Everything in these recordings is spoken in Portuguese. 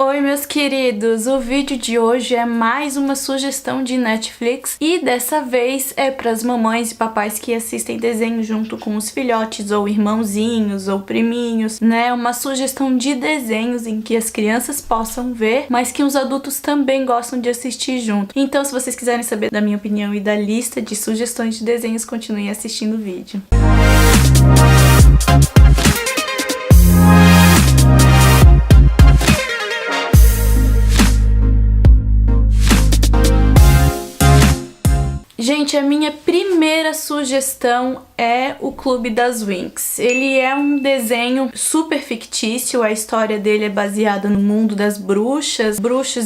Oi, meus queridos! O vídeo de hoje é mais uma sugestão de Netflix e dessa vez é para as mamães e papais que assistem desenho junto com os filhotes ou irmãozinhos ou priminhos, né? Uma sugestão de desenhos em que as crianças possam ver, mas que os adultos também gostam de assistir junto. Então, se vocês quiserem saber da minha opinião e da lista de sugestões de desenhos, continuem assistindo o vídeo. Gente, a minha primeira sugestão é o Clube das Winx. Ele é um desenho super fictício, a história dele é baseada no mundo das bruxas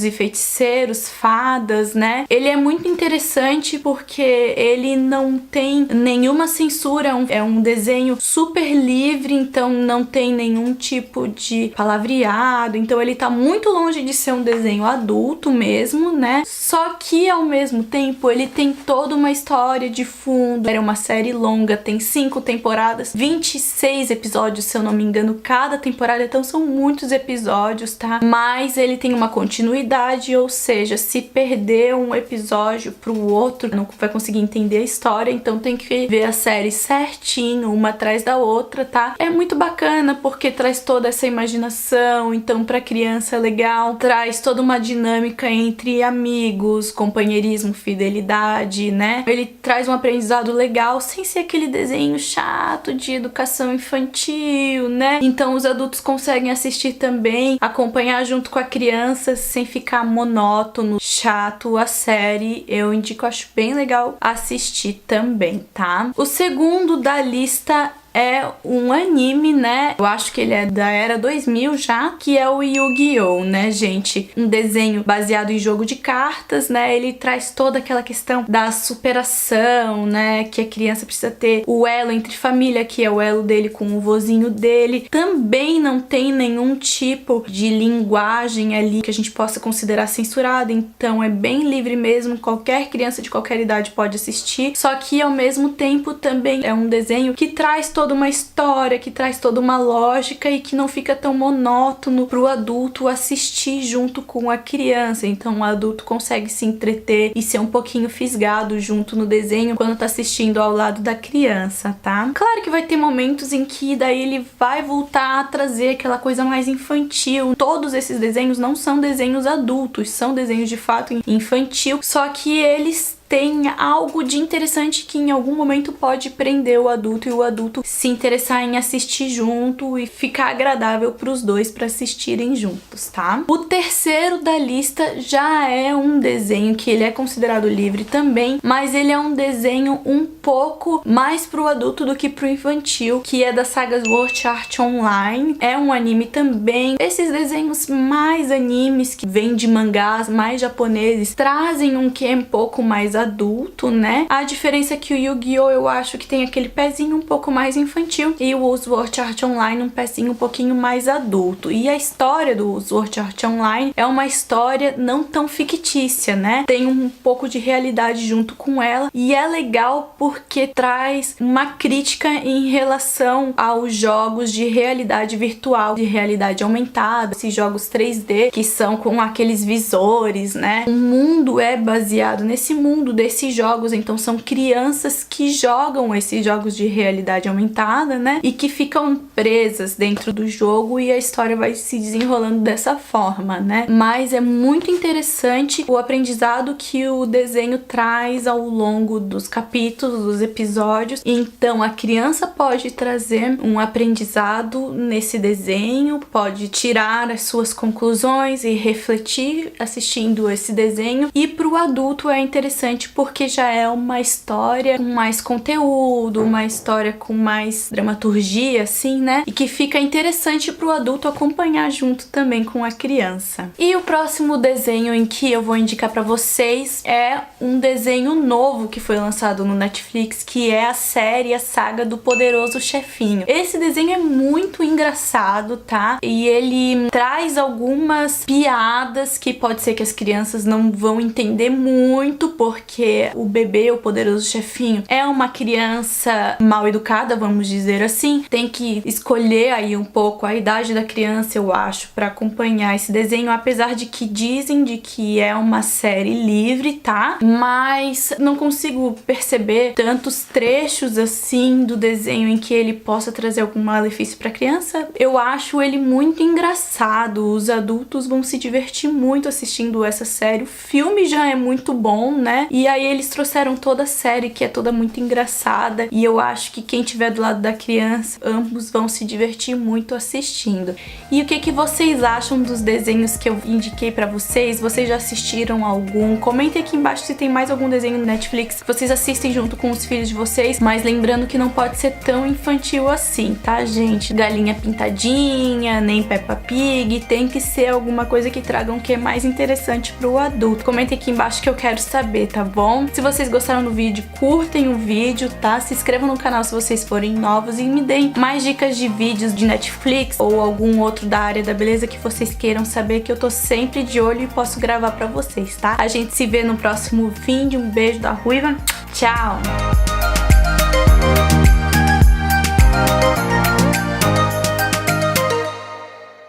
e feiticeiros, fadas, né? Ele é muito interessante porque ele não tem nenhuma censura, é um desenho super livre, então não tem nenhum tipo de palavreado, então ele tá muito longe de ser um desenho adulto mesmo, né? Só que ao mesmo tempo ele tem toda uma história de fundo, era uma série longa, tem 5 temporadas, 26 episódios, se eu não me engano, cada temporada, então são muitos episódios, tá? Mas ele tem uma continuidade, ou seja, se perder um episódio pro outro, não vai conseguir entender a história, então tem que ver a série certinho, uma atrás da outra, tá? É muito bacana porque traz toda essa imaginação, então pra criança é legal, traz toda uma dinâmica entre amigos, companheirismo, fidelidade, né? Ele traz um aprendizado legal sem ser aquele desenho chato de educação infantil, né? Então os adultos conseguem assistir também, acompanhar junto com a criança sem ficar monótono, chato a série. Eu indico, acho bem legal assistir também, tá? O segundo da lista é um anime, né? Eu acho que ele é da era 2000 já, que é o Yu-Gi-Oh, né, gente? Um desenho baseado em jogo de cartas, né? Ele traz toda aquela questão da superação, né? Que a criança precisa ter o elo entre família, que é o elo dele com o vozinho dele. Também não tem nenhum tipo de linguagem ali que a gente possa considerar censurada, então é bem livre mesmo, qualquer criança de qualquer idade pode assistir. Só que ao mesmo tempo também é um desenho que traz toda uma história, que traz toda uma lógica e que não fica tão monótono pro adulto assistir junto com a criança. Então o adulto consegue se entreter e ser um pouquinho fisgado junto no desenho quando tá assistindo ao lado da criança, tá? Claro que vai ter momentos em que daí ele vai voltar a trazer aquela coisa mais infantil. Todos esses desenhos não são desenhos adultos, são desenhos de fato infantil, só que eles tem algo de interessante que em algum momento pode prender o adulto e o adulto se interessar em assistir junto e ficar agradável para os dois para assistirem juntos, tá? O terceiro da lista já é um desenho que ele é considerado livre também, mas ele é um desenho um pouco mais pro adulto do que pro infantil, que é da saga Sword Art Online. É um anime também. Esses desenhos mais animes que vêm de mangás mais japoneses trazem um quê um pouco mais adulto, né? A diferença é que o Yu-Gi-Oh! Eu acho que tem aquele pezinho um pouco mais infantil e o Sword Art Online um pezinho um pouquinho mais adulto. E a história do Sword Art Online é uma história não tão fictícia, né? Tem um pouco de realidade junto com ela e é legal porque traz uma crítica em relação aos jogos de realidade virtual, de realidade aumentada, esses jogos 3D que são com aqueles visores, né? O mundo é baseado nesse mundo desses jogos, então são crianças que jogam esses jogos de realidade aumentada, né? E que ficam presas dentro do jogo e a história vai se desenrolando dessa forma, né? Mas é muito interessante o aprendizado que o desenho traz ao longo dos capítulos, dos episódios. Então a criança pode trazer um aprendizado nesse desenho, pode tirar as suas conclusões e refletir assistindo esse desenho. E para o adulto é interessante porque já é uma história com mais conteúdo, uma história com mais dramaturgia, assim, né? E que fica interessante pro adulto acompanhar junto também com a criança. E o próximo desenho em que eu vou indicar pra vocês é um desenho novo que foi lançado no Netflix, que é a série, a saga do Poderoso Chefinho. Esse desenho é muito engraçado, tá? E ele traz algumas piadas que pode ser que as crianças não vão entender muito, porque porque o bebê, o poderoso chefinho, é uma criança mal educada, vamos dizer assim. Tem que escolher aí um pouco a idade da criança, eu acho, pra acompanhar esse desenho, apesar de que dizem de que é uma série livre, tá? Mas não consigo perceber tantos trechos assim do desenho em que ele possa trazer algum malefício pra criança. Eu acho ele muito engraçado, os adultos vão se divertir muito assistindo essa série. O filme já é muito bom, né? E aí eles trouxeram toda a série, que é toda muito engraçada, e eu acho que quem tiver do lado da criança, ambos vão se divertir muito assistindo. E o que vocês acham dos desenhos que eu indiquei pra vocês? Vocês já assistiram algum? Comentem aqui embaixo se tem mais algum desenho no Netflix que vocês assistem junto com os filhos de vocês, mas lembrando que não pode ser tão infantil assim, tá, gente? Galinha Pintadinha, nem Peppa Pig, tem que ser alguma coisa que traga um que é mais interessante pro adulto. Comentem aqui embaixo que eu quero saber, tá bom? Se vocês gostaram do vídeo, curtem o vídeo, tá? Se inscrevam no canal se vocês forem novos e me deem mais dicas de vídeos de Netflix ou algum outro da área da beleza que vocês queiram saber, que eu tô sempre de olho e posso gravar pra vocês, tá? A gente se vê no próximo vídeo. Um beijo da Ruiva. Tchau!